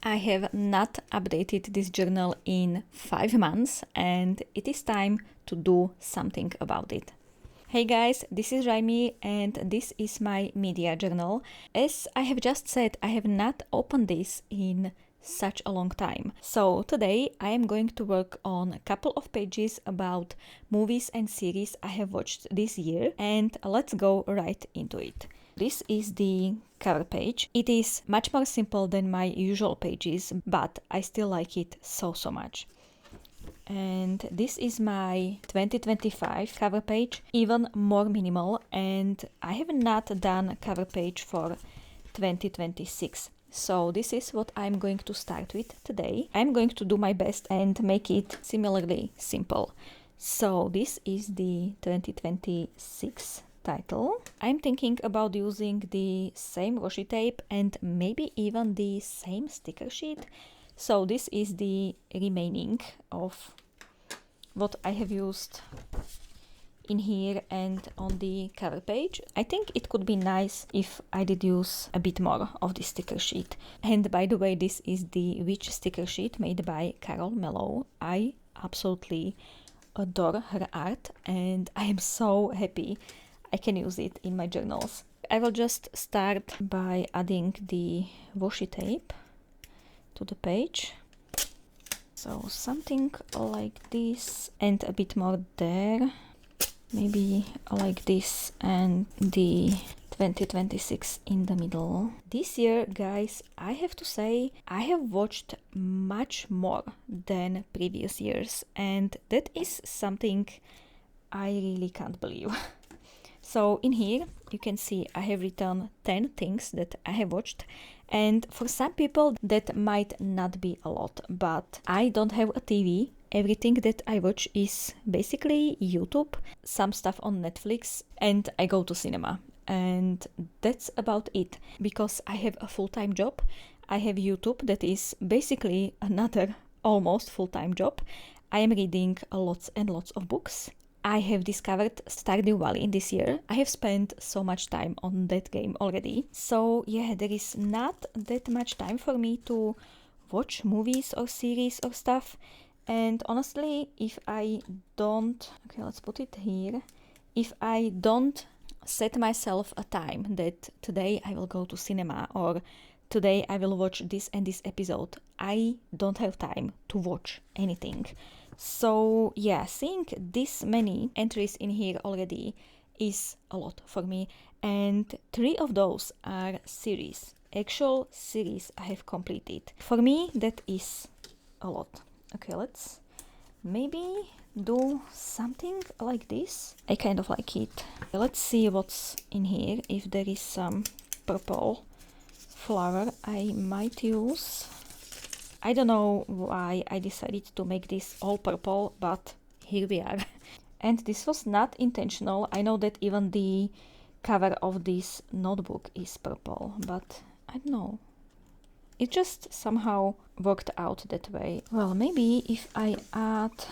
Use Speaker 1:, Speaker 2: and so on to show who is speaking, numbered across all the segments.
Speaker 1: I have not updated this journal in 5 months and it is time to do something about it. Hey guys, this is RyeMi and this is my media journal. As I have just said, I have not opened this in such a long time. So today I am going to work on a couple of pages about movies and series I have watched this year, and let's go right into it. This is the cover page. It is much more simple than my usual pages, but I still like it so much. And this is my 2025 cover page, even more minimal, and I have not done a cover page for 2026. So this is what I'm going to start with today. I'm going to do my best and make it similarly simple. So this is the 2026 title. I'm thinking about using the same washi tape and maybe even the same sticker sheet. So this is the remaining of what I have used in here and on the cover page. I think it could be nice if I did use a bit more of the sticker sheet. And by the way, this is the Witch sticker sheet made by Carol Mello. I absolutely adore her art and I am so happy I can use it in my journals. I will just start by adding the washi tape to the page. So something like this and a bit more there. Maybe like this and the 2026 in the middle. This year, guys, I have to say I have watched much more than previous years, and that is something I really can't believe. So in here you can see I have written 10 things that I have watched, and for some people that might not be a lot, but I don't have a TV. Everything that I watch is basically YouTube, some stuff on Netflix, and I go to cinema. And that's about it, because I have a full-time job. I have YouTube that is basically another almost full-time job. I am reading lots and lots of books. I have discovered Stardew Valley this year. I have spent so much time on that game already. So yeah, there is not that much time for me to watch movies or series or stuff. And honestly, if I don't, okay, let's put it here. If I don't set myself a time that today I will go to cinema or today I will watch this and this episode, I don't have time to watch anything. So yeah, seeing this many entries in here already is a lot for me. And 3 of those are series, actual series I have completed. For me, that is a lot. Okay, let's maybe do something like this. I kind of like it. Let's see what's in here. If there is some purple flower I might use. I don't know why I decided to make this all purple, but here we are. And this was not intentional. I know that even the cover of this notebook is purple, but I don't know. It just somehow worked out that way. Well, maybe if I add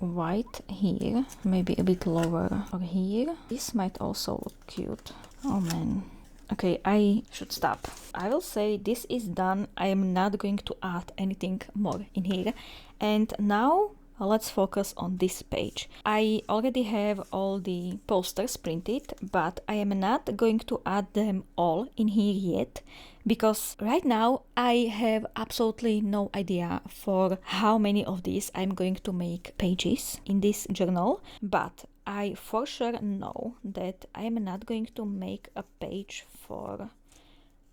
Speaker 1: white here, maybe a bit lower or here, this might also look cute. Oh man. Okay, I should stop. I will say this is done. I am not going to add anything more in here. And now let's focus on this page. I already have all the posters printed, but I am not going to add them all in here yet, because right now I have absolutely no idea for how many of these I'm going to make pages in this journal, but I for sure know that I am not going to make a page for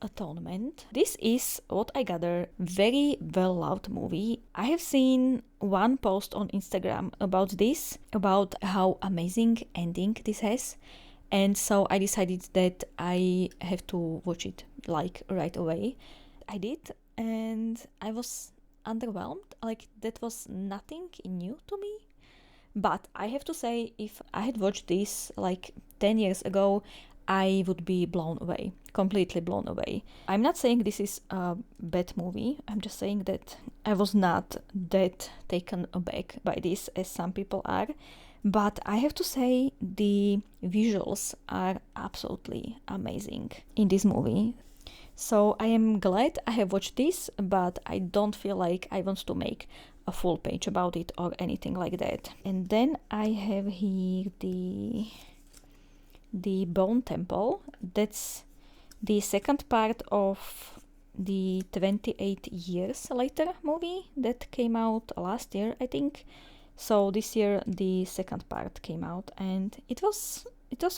Speaker 1: Atonement. This is what I gather very well loved movie. I have seen one post on Instagram about this, about how amazing ending this has, and so I decided that I have to watch it like right away. I did, and I was underwhelmed. Like, that was nothing new to me. But I have to say, if I had watched this like 10 years ago, I would be blown away, completely blown away. I'm not saying this is a bad movie. I'm just saying that I was not that taken aback by this as some people are. But I have to say the visuals are absolutely amazing in this movie. So I am glad I have watched this, but I don't feel like I want to make a full page about it or anything like that. And then I have here the Bone Temple. That's the second part of the 28 Years Later movie that came out last year, I think. So this year the second part came out, and it was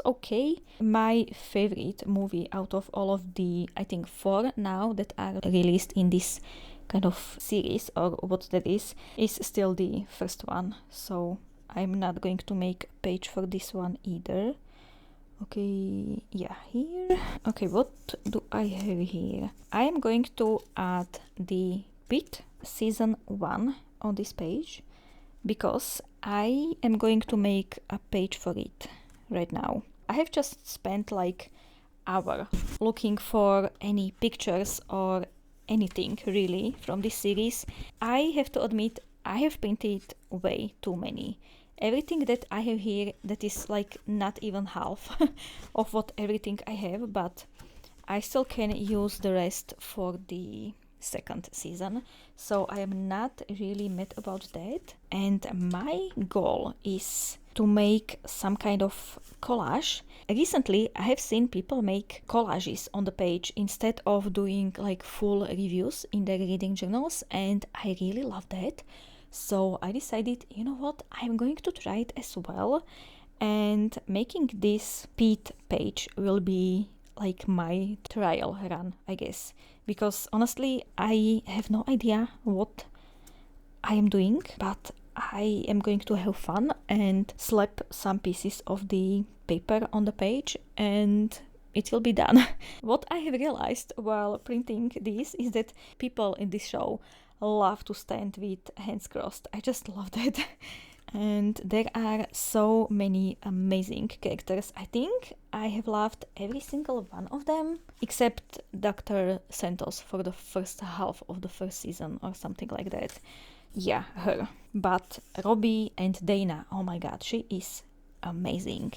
Speaker 1: okay. My favorite movie out of all of the, I think, 4 now that are released in this kind of series, or what that is still the first one. So I'm not going to make a page for this one either. Okay, yeah, here. Okay, what do I have here? I am going to add the PITT season 1 on this page, because I am going to make a page for it right now. I have just spent like hour looking for any pictures or anything really from this series. I have to admit, I have printed way too many. Everything that I have here, that is like not even half of what everything I have, but I still can use the rest for the second season, so I am not really mad about that. And my goal is to make some kind of collage. Recently I have seen people make collages on the page instead of doing like full reviews in their reading journals, and I really love that. So I decided, you know what, I'm going to try it as well, and making this PITT page will be like my trial run, I guess, because honestly I have no idea what I am doing, but I am going to have fun and slap some pieces of the paper on the page and it will be done. What I have realized while printing this is that people in this show love to stand with hands crossed. I just love that. And there are so many amazing characters. I think I have loved every single one of them, except Dr. Santos for the first half of the first season or something like that. Yeah, her. But Robbie and Dana, oh my god, she is amazing.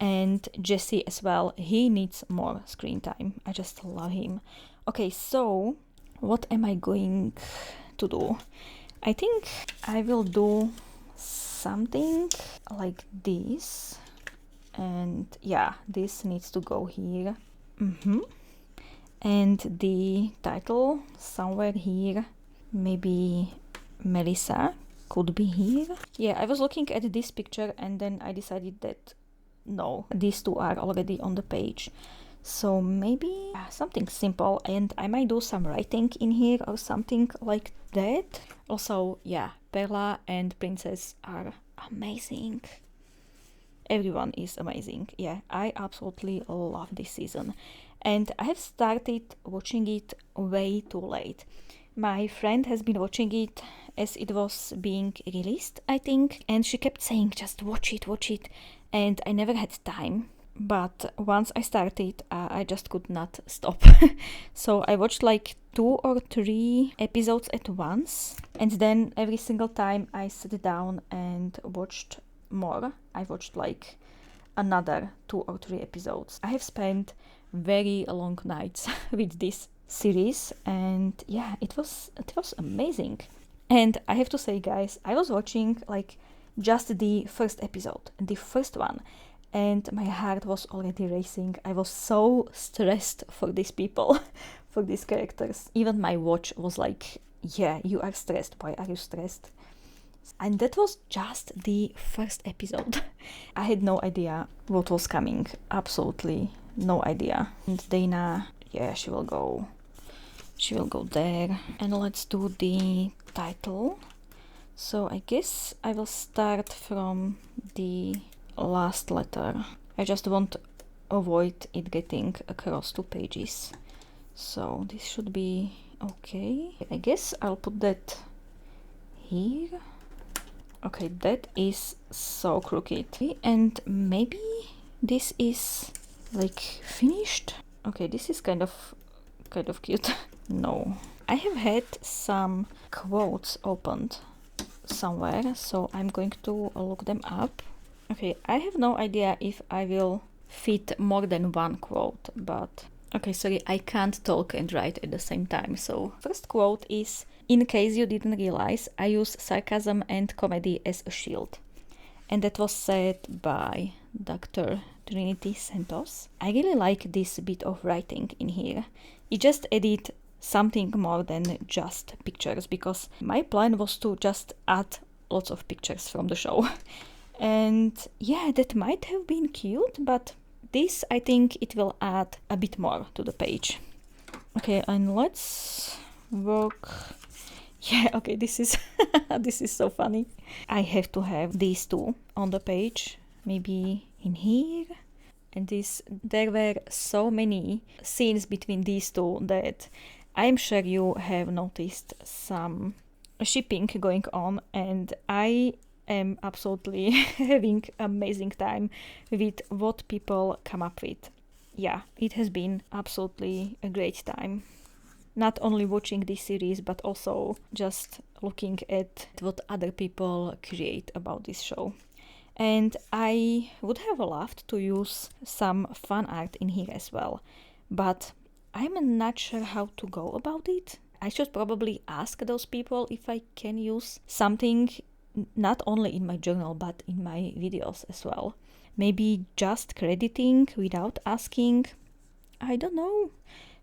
Speaker 1: And Jesse as well, he needs more screen time. I just love him. Okay, so what am I going to do? I think I will do something like this, and yeah, this needs to go here. And the title somewhere here, maybe Melissa could be here. Yeah, I was looking at this picture and then I decided that no, these two are already on the page. So maybe something simple, and I might do some writing in here or something like that. Also, yeah, Perla and Princess are amazing. Everyone is amazing. Yeah, I absolutely love this season. And I have started watching it way too late. My friend has been watching it as it was being released, I think, and she kept saying, just watch it, and I never had time. But once I started, I just could not stop. So I watched like 2 or 3 episodes at once, and then every single time I sat down and watched more. I watched like another 2 or 3 episodes. I have spent very long nights with this series, and yeah, it was amazing. And I have to say, guys, I was watching like just the first episode, the first one, and my heart was already racing. I was so stressed for these people, for these characters. Even my watch was like, yeah, you are stressed. Why are you stressed? And that was just the first episode. I had no idea what was coming. Absolutely no idea. And Dana, yeah, she will go there. And let's do the title. So I guess I will start from the last letter. I just want to avoid it getting across 2 pages. So this should be okay. I guess I'll put that here. Okay, that is so crooked. And maybe this is like finished. Okay, this is kind of cute. No. I have had some quotes opened somewhere, so I'm going to look them up. Okay, I have no idea if I will fit more than one quote, but Okay, sorry, I can't talk and write at the same time. So, first quote is, in case you didn't realize, I use sarcasm and comedy as a shield. And that was said by Dr. Trinity Santos. I really like this bit of writing in here. It just added something more than just pictures, because my plan was to just add lots of pictures from the show. And yeah, that might have been cute, but this, I think it will add a bit more to the page. Okay, and let's work. Yeah, okay, this is this is so funny. I have to have these two on the page, maybe in here. And there were so many scenes between these two that I'm sure you have noticed some shipping going on, and I am absolutely having amazing time with what people come up with. Yeah, it has been absolutely a great time. Not only watching this series, but also just looking at what other people create about this show. And I would have loved to use some fan art in here as well, but I'm not sure how to go about it. I should probably ask those people if I can use something not only in my journal but in my videos as well. Maybe just crediting without asking. I don't know.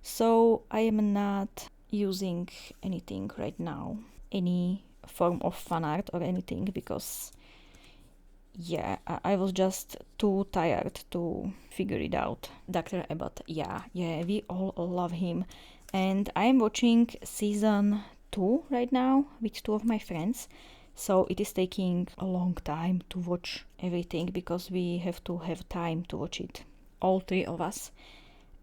Speaker 1: So I am not using anything right now, any form of fan art or anything, because yeah, I was just too tired to figure it out. Dr. Abbott, yeah, we all love him. And I'm watching season 2 right now with two of my friends. So it is taking a long time to watch everything because we have to have time to watch it, all three of us.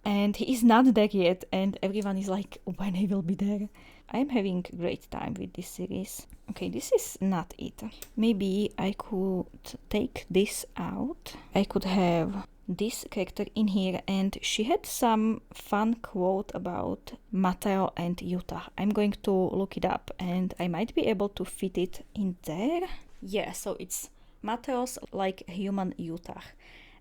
Speaker 1: And he is not there yet, and everyone is like, when he will be there. I am having a great time with this series. Okay, this is not it. Maybe I could take this out. I could have this character in here, and she had some fun quote about Mateo and Utah. I'm going to look it up, and I might be able to fit it in there. Yeah, so it's Mateo's like human Utah.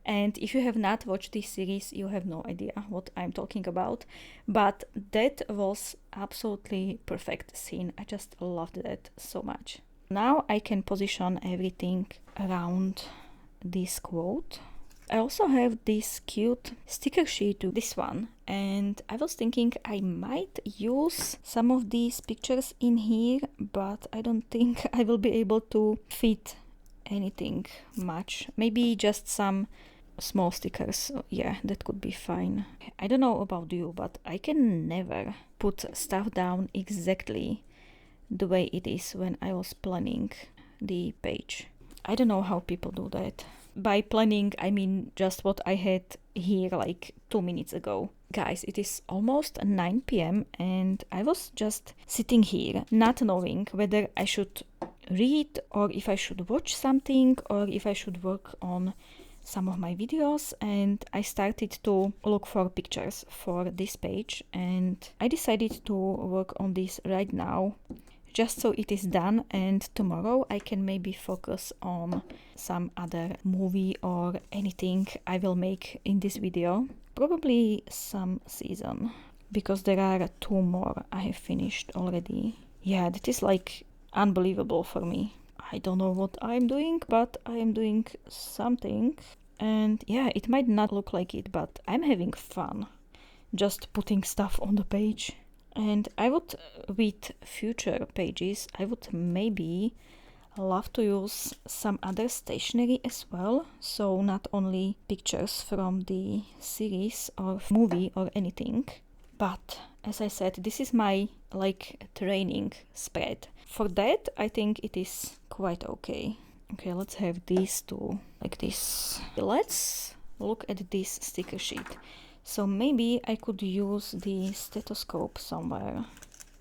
Speaker 1: And if you have not watched this series, you have no idea what I'm talking about. But that was absolutely perfect scene. I just loved that so much. Now I can position everything around this quote. I also have this cute sticker sheet, this one. And I was thinking I might use some of these pictures in here, but I don't think I will be able to fit anything much. Maybe just some small stickers. Yeah, that could be fine. I don't know about you, but I can never put stuff down exactly the way it is when I was planning the page. I don't know how people do that. By planning, I mean just what I had here like 2 minutes ago. Guys, it is almost 9 p.m. and I was just sitting here not knowing whether I should read or if I should watch something or if I should work on some of my videos, and I started to look for pictures for this page, and I decided to work on this right now just so it is done, and tomorrow I can maybe focus on some other movie or anything I will make in this video. Probably some season, because there are 2 more I have finished already. Yeah, that is like unbelievable for me. I don't know what I'm doing, but I am doing something. And yeah, it might not look like it, but I'm having fun just putting stuff on the page. And I would, with future pages, I would maybe love to use some other stationery as well. So not only pictures from the series or movie or anything. But as I said, this is my like training spread. For that, I think it is quite okay. Okay, let's have these two like this. Let's look at this sticker sheet. So maybe I could use the stethoscope somewhere.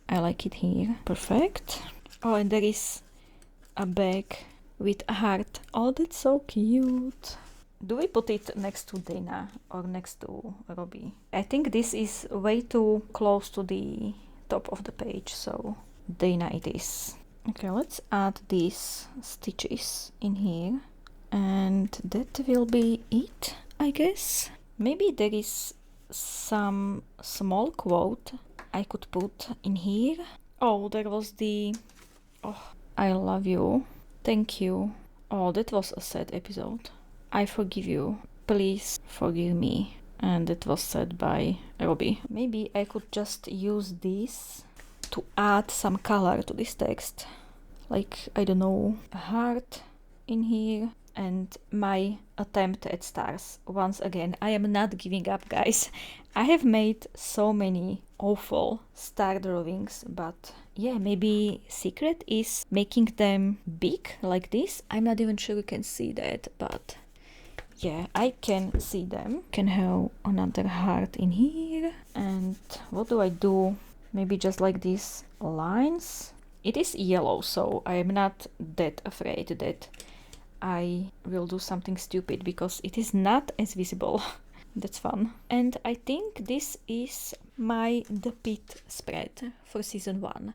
Speaker 1: I like it here. Perfect. Oh, and there is a bag with a heart. Oh, that's so cute. Do we put it next to Dana or next to Robbie? I think this is way too close to the top of the page, so Dana it is. Okay, let's add these stitches in here. And that will be it, I guess. Maybe there is some small quote I could put in here. Oh, there was the, oh, I love you. Thank you. Oh, that was a sad episode. I forgive you. Please forgive me. And it was said by Robbie. Maybe I could just use this to add some color to this text. Like, I don't know, a heart in here. And my attempt at stars. Once again, I am not giving up, guys. I have made so many awful star drawings, but yeah, maybe secret is making them big like this. I'm not even sure you can see that, but yeah, I can see them. Can have another heart in here. And what do I do? Maybe just like these lines. It is yellow, so I am not that afraid that I will do something stupid because it is not as visible. That's fun. And I think this is the PITT spread for season 1.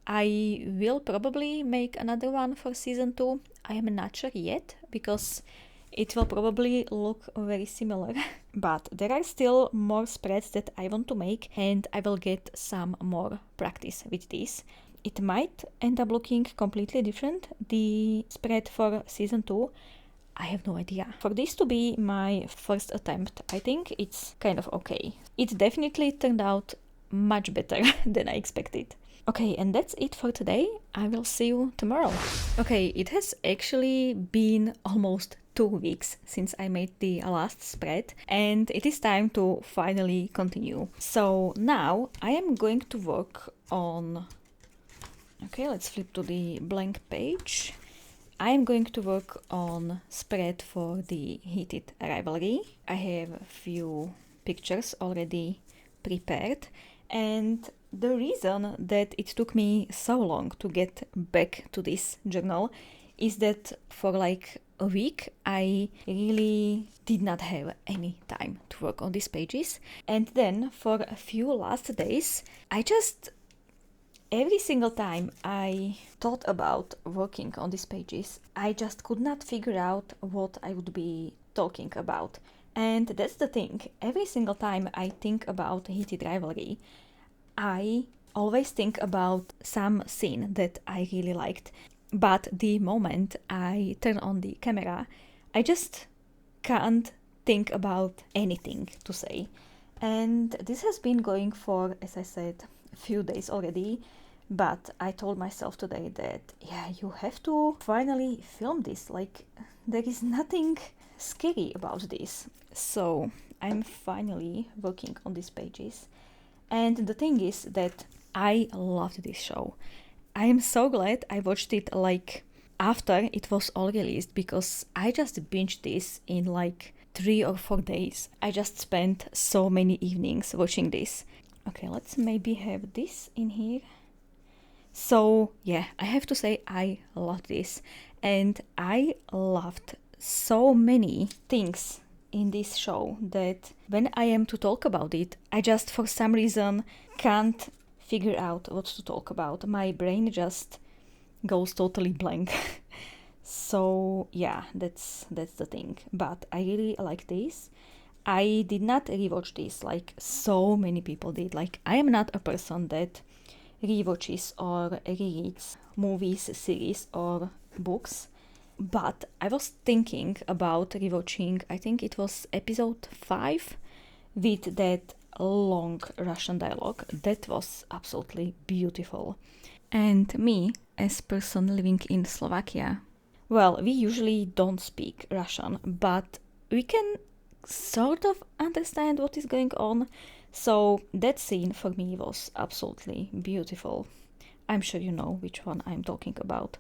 Speaker 1: I will probably make another one for season 2. I am not sure yet because it will probably look very similar. But there are still more spreads that I want to make, and I will get some more practice with this. It might end up looking completely different, the spread for season 2. I have no idea. For this to be my first attempt, I think it's kind of okay. It definitely turned out much better than I expected. Okay, and that's it for today. I will see you tomorrow. Okay, it has actually been almost 2 weeks since I made the last spread, and it is time to finally continue. So now I am going to work on... Okay, let's flip to the blank page. I'm going to work on spread for the heated rivalry. I have a few pictures already prepared, and the reason that it took me so long to get back to this journal is that for like a week I really did not have any time to work on these pages, and then for a few last days every single time I thought about working on these pages, I just could not figure out what I would be talking about. And that's the thing, every single time I think about heated rivalry, I always think about some scene that I really liked. But the moment I turn on the camera, I just can't think about anything to say. And this has been going for, as I said, a few days already. But I told myself today that, yeah, you have to finally film this. Like, there is nothing scary about this. So I'm finally working on these pages. And the thing is that I loved this show. I am so glad I watched it like after it was all released, because I just binged this in like 3 or 4 days. I just spent so many evenings watching this. Okay, let's maybe have this in here. So yeah, I have to say I loved this, and I loved so many things in this show that when I am to talk about it, I just for some reason can't figure out what to talk about. My brain just goes totally blank. So yeah, that's the thing. But I really like this. I did not rewatch this like so many people did. Like, I am not a person that rewatches or rereads movies, series or books, but I was thinking about rewatching, I think it was episode 5 with that long Russian dialogue. That was absolutely beautiful. And me, as person living in Slovakia, well, we usually don't speak Russian, but we can sort of understand what is going on. So that scene for me was absolutely beautiful. I'm sure you know which one I'm talking about.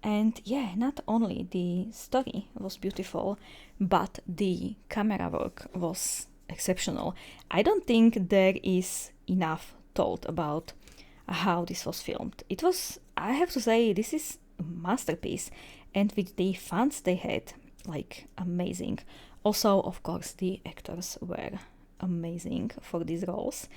Speaker 1: And yeah, not only the story was beautiful, but the camera work was exceptional. I don't think there is enough told about how this was filmed. It was, I have to say, this is a masterpiece. And with the fans they had, like, amazing. Also, of course, the actors were amazing for these roles,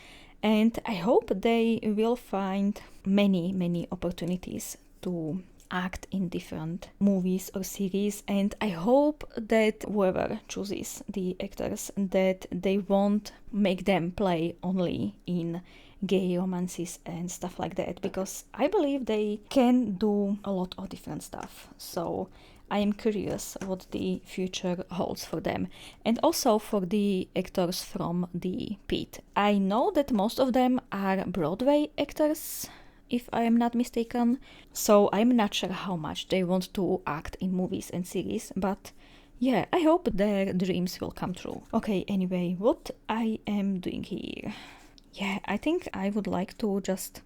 Speaker 1: and I hope they will find many opportunities to act in different movies or series, and I hope that whoever chooses the actors, that they won't make them play only in gay romances and stuff like that, because I believe they can do a lot of different stuff. So I am curious what the future holds for them, and also for the actors from the PITT. I know that most of them are Broadway actors, if I am not mistaken, so I'm not sure how much they want to act in movies and series, but yeah, I hope their dreams will come true. Okay, anyway, what I am doing here? Yeah, I think I would like to just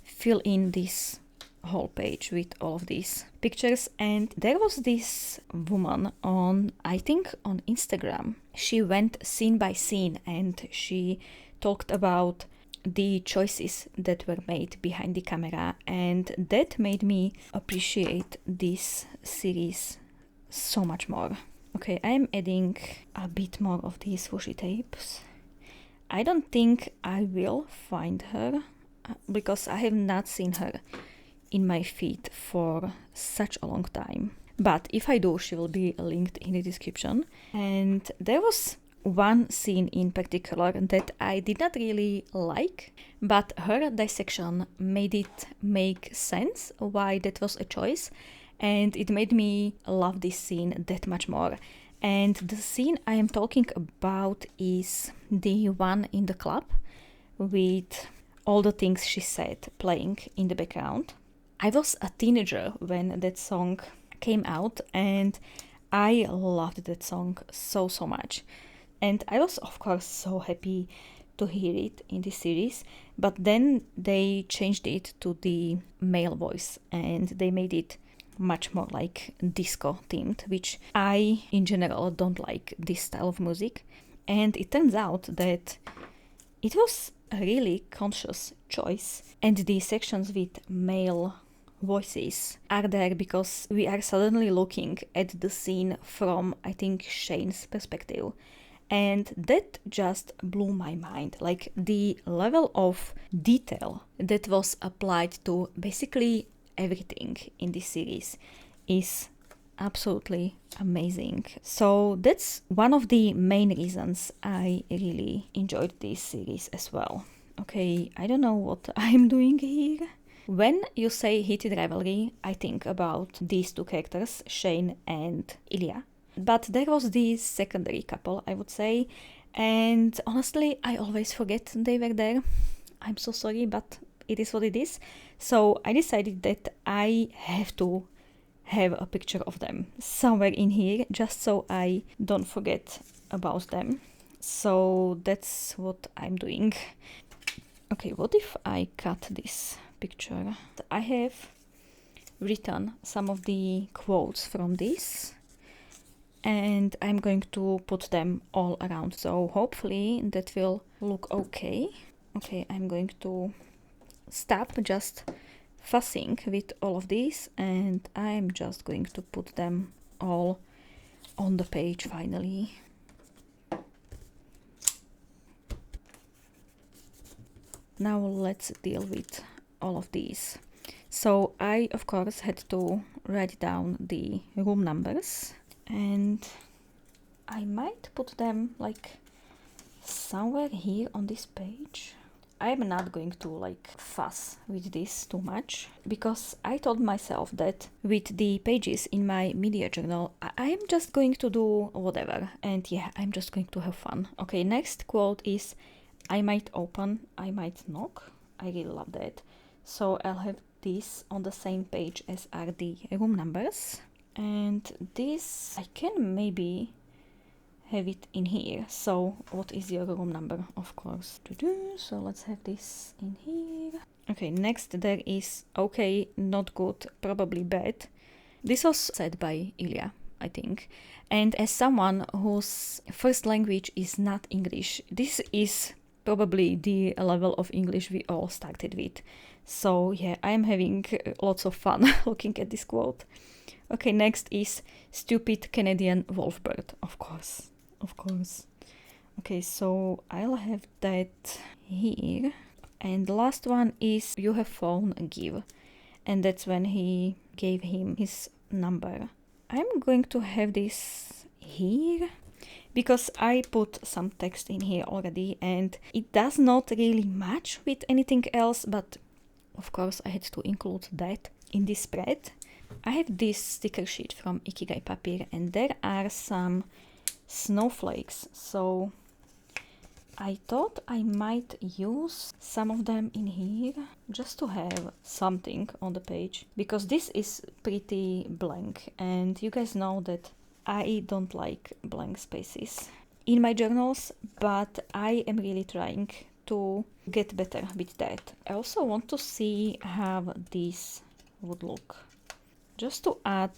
Speaker 1: fill in this whole page with all of these pictures. And there was this woman on, I think on Instagram. She went scene by scene and she talked about the choices that were made behind the camera, and that made me appreciate this series so much more. Okay, I'm adding a bit more of these washi tapes. I don't think I will find her because I have not seen her in my feed for such a long time. But if I do, she will be linked in the description. And there was one scene in particular that I did not really like, but her dissection made it make sense why that was a choice, and it made me love this scene that much more. And the scene I am talking about is the one in the club with all the things she said playing in the background. I was a teenager when that song came out, and I loved that song so much. And I was, of course, so happy to hear it in this series, but then they changed it to the male voice and they made it much more like disco themed, which I, in general, don't like this style of music. And it turns out that it was a really conscious choice, and the sections with male voices are there because we are suddenly looking at the scene from, I think, Shane's perspective. And that just blew my mind. Like, the level of detail that was applied to basically everything in this series is absolutely amazing. So that's one of the main reasons I really enjoyed this series as well. Okay, I don't know what I'm doing here. When you say heated rivalry, I think about these two characters, Shane and Ilya. But there was the secondary couple, I would say, and honestly, I always forget they were there. I'm so sorry, but it is what it is. So I decided that I have to have a picture of them somewhere in here, just so I don't forget about them. So that's what I'm doing. Okay, what if I cut this picture? I have written some of the quotes from this, and I'm going to put them all around, so hopefully that will look okay. Okay, I'm going to stop just fussing with all of these, and I'm just going to put them all on the page finally. Now let's deal with all of these. So I, of course, had to write down the room numbers, and I might put them like somewhere here on this page. I'm not going to like fuss with this too much, because I told myself that with the pages in my media journal, I'm just going to do whatever, and yeah, I'm just going to have fun. Okay, next quote is, I might open, I might knock. I really love that. So I'll have this on the same page as are the room numbers. And this, I can maybe have it in here. So what is your room number? Of course. So let's have this in here. Okay, next there is okay, not good, probably bad. This was said by Ilya, I think. And as someone whose first language is not English, this is probably the level of English we all started with. So yeah, I'm having lots of fun looking at this quote. Okay, next is stupid Canadian wolfbird. Of course. Okay, so I'll have that here. And the last one is you have phone, give. And that's when he gave him his number. I'm going to have this here because I put some text in here already and it does not really match with anything else, but of course I had to include that in this spread. I have this sticker sheet from Ikigai Papier and there are some snowflakes, so I thought I might use some of them in here just to have something on the page, because this is pretty blank and you guys know that I don't like blank spaces in my journals, but I am really trying to get better with that. I also want to see how this would look, just to add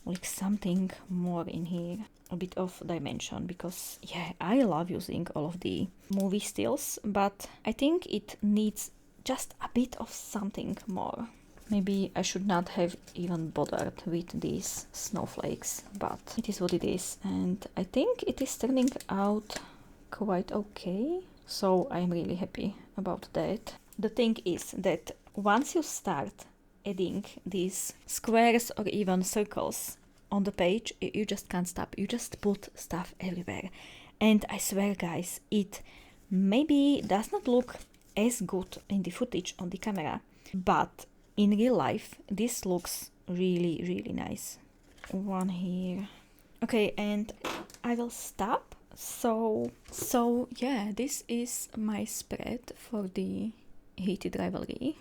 Speaker 1: like something more in here, a bit of dimension, because yeah, I love using all of the movie stills, but I think it needs just a bit of something more. Maybe I should not have even bothered with these snowflakes, but it is what it is, and I think it is turning out quite okay, so I'm really happy about that. The thing is that once you start adding these squares or even circles on the page, you just can't stop. You just put stuff everywhere. And I swear, guys, it maybe does not look as good in the footage on the camera, but in real life, this looks really, really nice. One here. Okay, and I will stop. So yeah, this is my spread for the heated rivalry.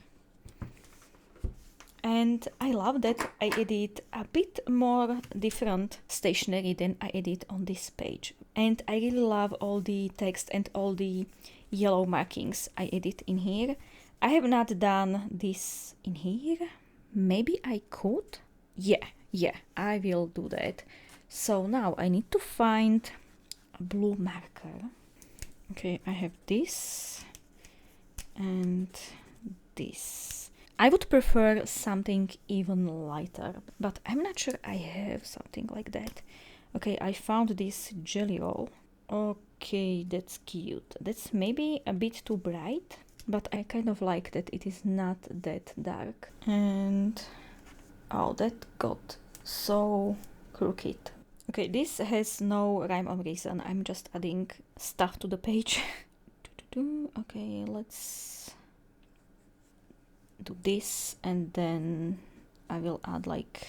Speaker 1: And I love that I added a bit more different stationery than I added on this page. And I really love all the text and all the yellow markings I added in here. I have not done this in here. Maybe I could? Yeah, I will do that. So now I need to find a blue marker. Okay, I have this and this. I would prefer something even lighter, but I'm not sure I have something like that. Okay, I found this jelly roll. Okay, that's cute. That's maybe a bit too bright, but I kind of like that it is not that dark. And oh, that got so crooked. Okay, this has no rhyme or reason. I'm just adding stuff to the page. Okay, let's do this, and then I will add like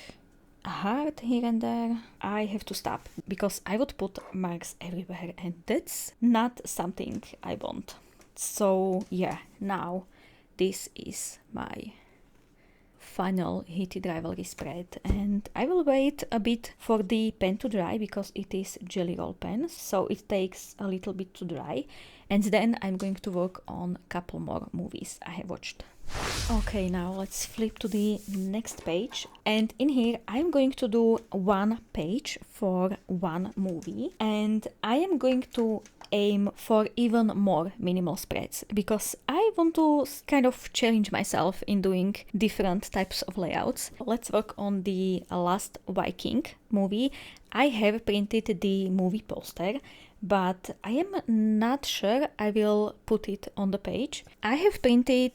Speaker 1: a heart here and there. I have to stop because I would put marks everywhere and that's not something I want. So yeah, now this is my final heated rivalry spread, and I will wait a bit for the pen to dry because it is jelly roll pen, so it takes a little bit to dry, and then I'm going to work on a couple more movies I have watched. Okay, now let's flip to the next page, and in here I'm going to do one page for one movie, and I am going to aim for even more minimal spreads because I want to kind of challenge myself in doing different types of layouts. Let's work on the Last Viking movie. I have printed the movie poster, but I am not sure I will put it on the page. I have printed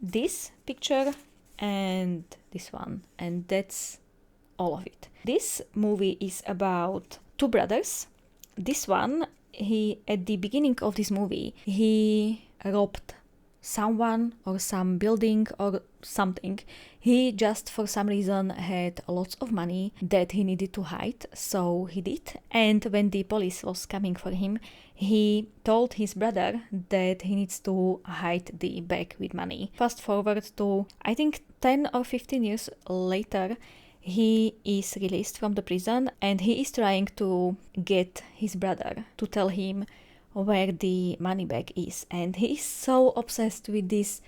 Speaker 1: this picture and this one, and that's all of it. This movie is about two brothers. This one, he at the beginning of this movie, he robbed someone or some building or something. He just for some reason had lots of money that he needed to hide, so he did. And when the police was coming for him, he told his brother that he needs to hide the bag with money. Fast forward to, I think, 10 or 15 years later, he is released from the prison and he is trying to get his brother to tell him where the money bag is, and he is so obsessed with this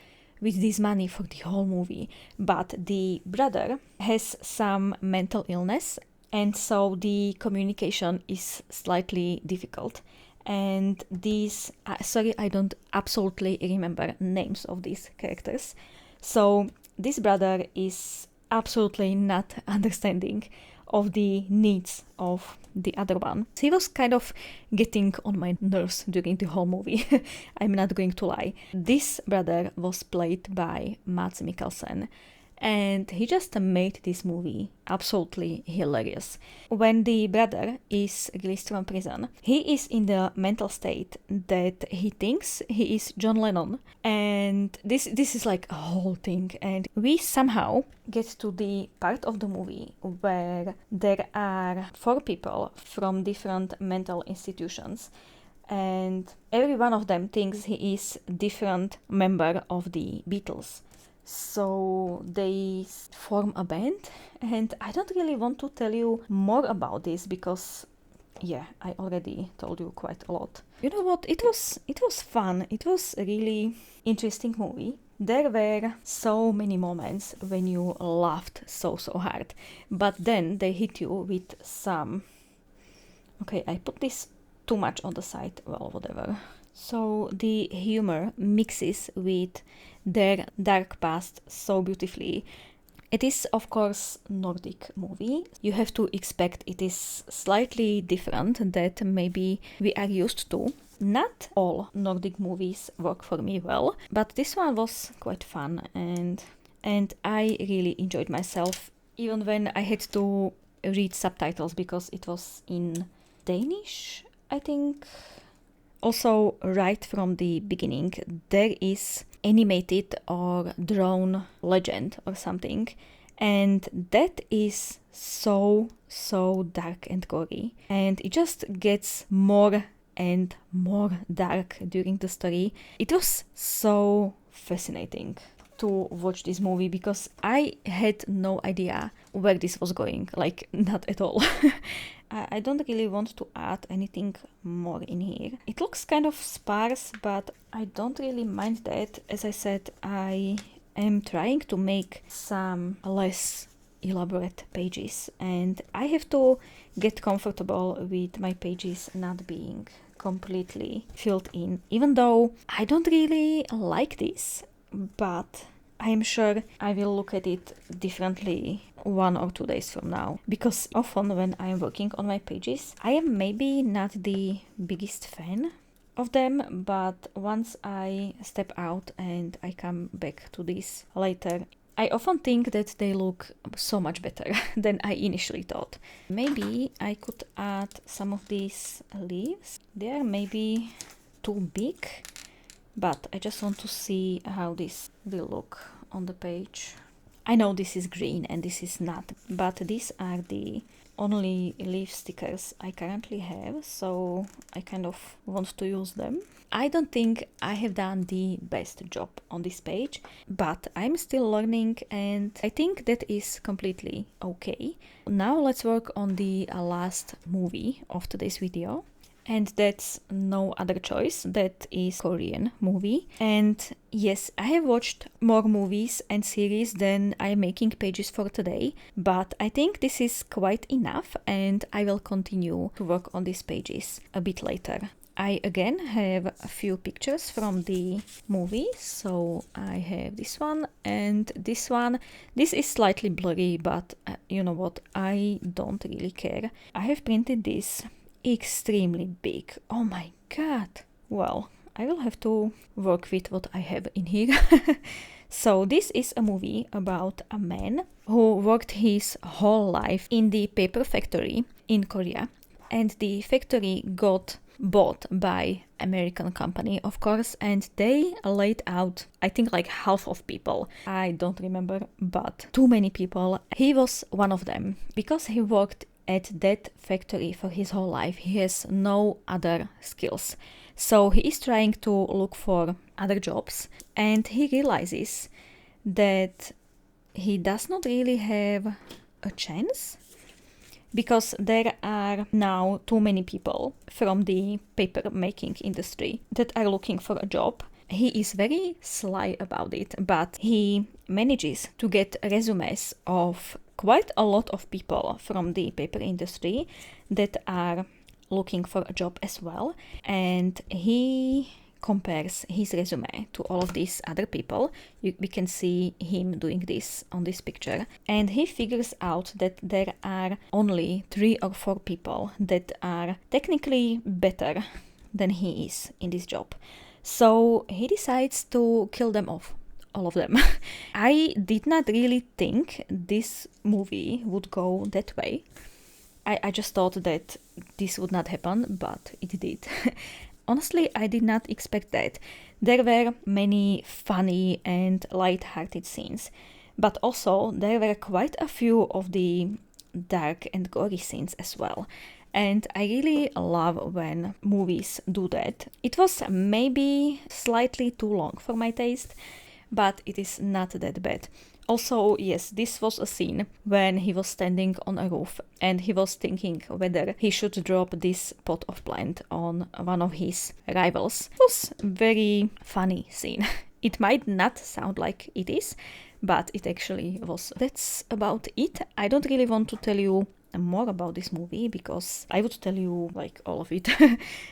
Speaker 1: money for the whole movie. But the brother has some mental illness, and so the communication is slightly difficult. And these, sorry, I don't absolutely remember names of these characters. So this brother is absolutely not understanding of the needs of the other one. He was kind of getting on my nerves during the whole movie. I'm not going to lie. This brother was played by Mads Mikkelsen, and he just made this movie absolutely hilarious. When the brother is released from prison, he is in the mental state that he thinks he is John Lennon, and this is like a whole thing. And we somehow get to the part of the movie where there are 4 people from different mental institutions, and every one of them thinks he is different member of the Beatles. So they form a band, and I don't really want to tell you more about this because yeah, I already told you quite a lot. You know what? It was fun. It was a really interesting movie. There were so many moments when you laughed so hard, but then they hit you with some... Okay, I put this too much on the side. Well, whatever. So the humor mixes with their dark past so beautifully. It is, of course, Nordic movie. You have to expect it is slightly different that maybe we are used to. Not all Nordic movies work for me well, but this one was quite fun, and I really enjoyed myself, even when I had to read subtitles because it was in Danish, I think. Also, right from the beginning, there is animated or drawn legend or something, and that is so dark and gory, and it just gets more and more dark during the story. It was so fascinating to watch this movie because I had no idea where this was going, like not at all. I don't really want to add anything more in here. It looks kind of sparse, but I don't really mind that. As I said, I am trying to make some less elaborate pages, and I have to get comfortable with my pages not being completely filled in, even though I don't really like this, but I'm sure I will look at it differently 1 or 2 days from now, because often when I'm working on my pages, I am maybe not the biggest fan of them, but once I step out and I come back to this later, I often think that they look so much better than I initially thought. Maybe I could add some of these leaves. They are maybe too big, but I just want to see how this will look on the page. I know this is green and this is not, but these are the only leaf stickers I currently have, so I kind of want to use them. I don't think I have done the best job on this page, but I'm still learning and I think that is completely okay. Now let's work on the last movie of today's video. And that's no other choice, that is Korean movie. And yes, I have watched more movies and series than I'm making pages for today, but I think this is quite enough and I will continue to work on these pages a bit later. I again have a few pictures from the movie, so I have this one and this one. This is slightly blurry, but you know what, I don't really care. I have printed this extremely big. Oh my god. Well, I will have to work with what I have in here. So this is a movie about a man who worked his whole life in the paper factory in Korea, and the factory got bought by American company, of course, and they laid out, I think, like half of people. I don't remember, but too many people. He was one of them because he worked at that factory for his whole life. He has no other skills. So he is trying to look for other jobs, and he realizes that he does not really have a chance because there are now too many people from the paper making industry that are looking for a job. He is very sly about it, but he manages to get resumes of quite a lot of people from the paper industry that are looking for a job as well, and he compares his resume to all of these other people. We can see him doing this on this picture, and he figures out that there are only 3 or 4 people that are technically better than he is in this job. So he decides to kill them off, all of them. I did not really think this movie would go that way. I just thought that this would not happen, but it did. Honestly, I did not expect that. There were many funny and light-hearted scenes, but also there were quite a few of the dark and gory scenes as well. And I really love when movies do that. It was maybe slightly too long for my taste, but it is not that bad. Also, yes, this was a scene when he was standing on a roof and he was thinking whether he should drop this pot of plant on one of his rivals. It was a very funny scene. It might not sound like it is, but it actually was. That's about it. I don't really want to tell you more about this movie because I would tell you like all of it.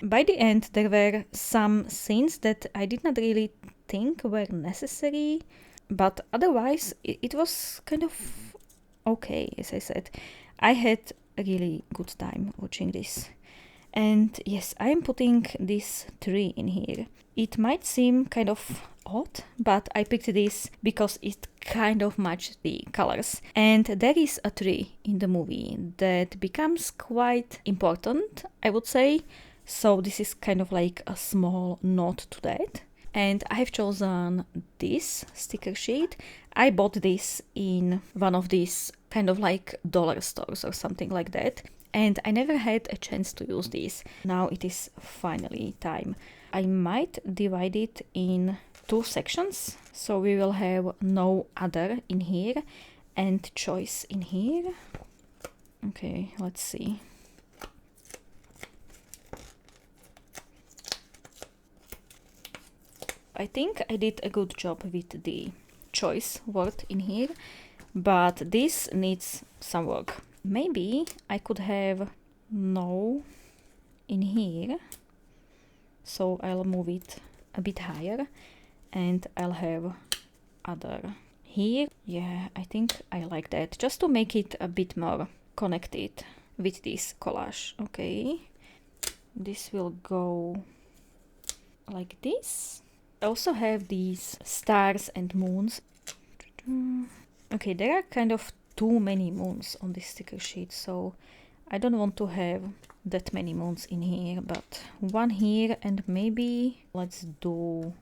Speaker 1: By the end, there were some scenes that I did not really think were necessary, but otherwise it was kind of okay. As I said, I had a really good time watching this. And yes, I am putting this tree in here. It might seem kind of odd, but I picked this because it kind of matches the colors. And there is a tree in the movie that becomes quite important, I would say. So this is kind of like a small nod to that. And I have chosen this sticker sheet. I bought this in one of these kind of like dollar stores or something like that. And I never had a chance to use this. Now it is finally time. I might divide it in 2 sections. So we will have no other in here and choice in here. Okay, let's see. I think I did a good job with the choice word in here, but this needs some work. Maybe I could have no in here, so I'll move it a bit higher and I'll have other here. Yeah, I think I like that, just to make it a bit more connected with this collage. Okay, this will go like this. I also have these stars and moons. Okay, there are kind of too many moons on this sticker sheet, so I don't want to have that many moons in here, but one here, and maybe let's do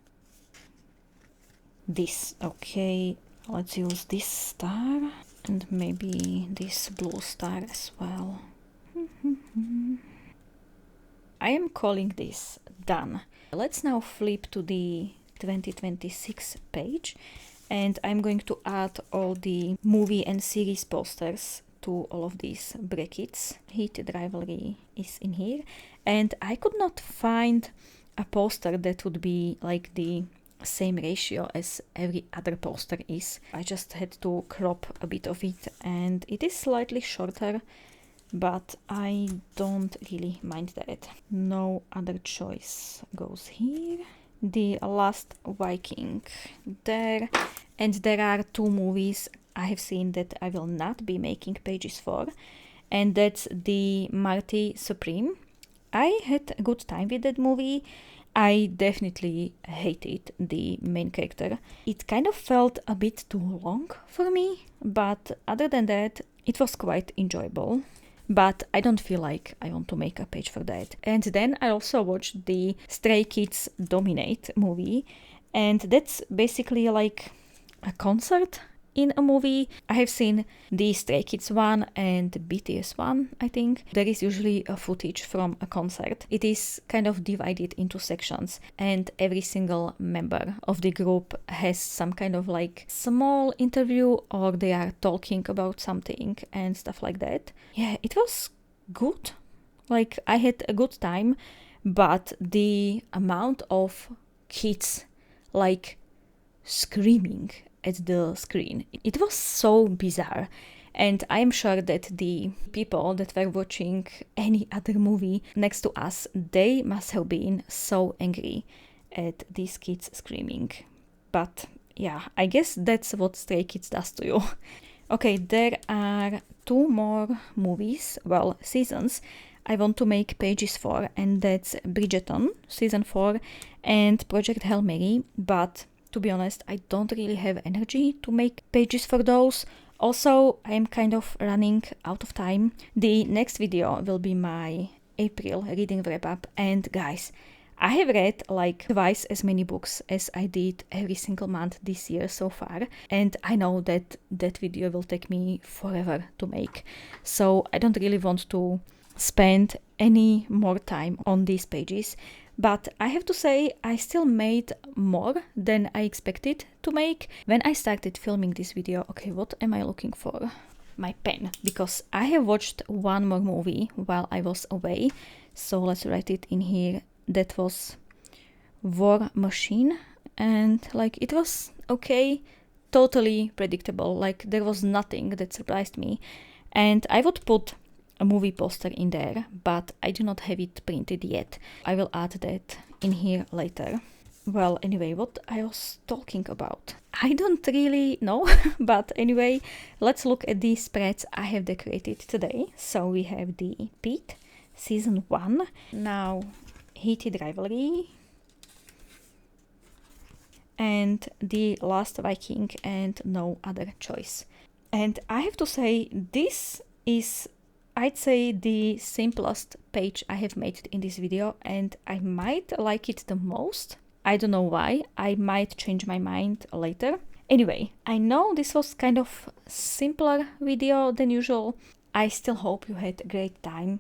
Speaker 1: this. Okay, let's use this star and maybe this blue star as well. I am calling this done. Let's now flip to the 2026 page, and I'm going to add all the movie and series posters to all of these brackets. PITT Rivalry is in here, and I could not find a poster that would be like the same ratio as every other poster is. I just had to crop a bit of it, and it is slightly shorter, but I don't really mind that. No other choice goes here. The Last Viking there, and there are 2 movies I have seen that I will not be making pages for, and that's the Marty Supreme. I had a good time with that movie. I definitely hated the main character. It kind of felt a bit too long for me, but other than that, it was quite enjoyable. But I don't feel like I want to make a page for that. And then I also watched the Stray Kids Dominate movie, and that's basically like a concert in a movie. I have seen the Stray Kids one and the BTS one, I think. There is usually a footage from a concert. It is kind of divided into sections, and every single member of the group has some kind of like small interview, or they are talking about something and stuff like that. Yeah, it was good. Like, I had a good time, but the amount of kids like screaming at the screen, it was so bizarre. And I am sure that the people that were watching any other movie next to us, they must have been so angry at these kids screaming. But yeah, I guess that's what Stray Kids does to you. Okay, there are 2 more movies, well, seasons, I want to make pages for, and that's Bridgerton, season 4, and Project Hail Mary, but to be honest, I don't really have energy to make pages for those. Also, I'm kind of running out of time. The next video will be my April reading wrap up, and guys, I have read like twice as many books as I did every single month this year so far, and I know that that video will take me forever to make, so I don't really want to spend any more time on these pages. But I have to say, I still made more than I expected to make. When I started filming this video, okay, what am I looking for? My pen, because I have watched one more movie while I was away. So let's write it in here. That was War Machine, and like it was okay, totally predictable. Like there was nothing that surprised me, and I would put a movie poster in there, but I do not have it printed yet. I will add that in here later. Well, anyway, what I was talking about, I don't really know, but anyway, let's look at the spreads I have decorated today. So we have the PITT Season 1, now Heated Rivalry, and the Last Viking and No Other Choice. And I have to say, this is, I'd say, the simplest page I have made in this video, and I might like it the most. I don't know why. I might change my mind later. Anyway, I know this was kind of simpler video than usual. I still hope you had a great time.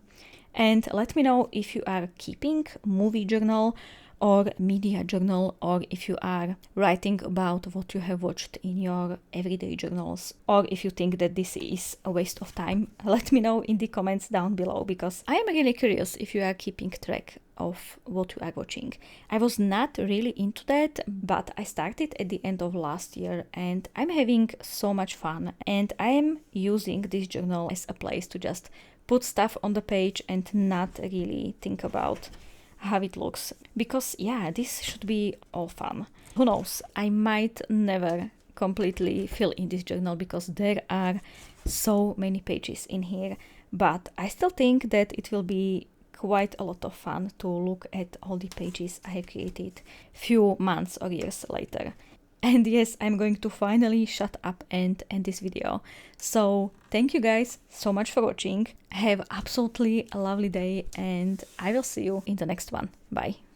Speaker 1: And let me know if you are keeping movie journal or media journal, or if you are writing about what you have watched in your everyday journals, or if you think that this is a waste of time. Let me know in the comments down below, because I am really curious if you are keeping track of what you are watching. I was not really into that, but I started at the end of last year and I'm having so much fun, and I am using this journal as a place to just put stuff on the page and not really think about how it looks, because yeah, this should be all fun. Who knows, I might never completely fill in this journal because there are so many pages in here, but I still think that it will be quite a lot of fun to look at all the pages I have created few months or years later. And yes, I'm going to finally shut up and end this video. So thank you guys so much for watching. Have absolutely a lovely day, and I will see you in the next one. Bye.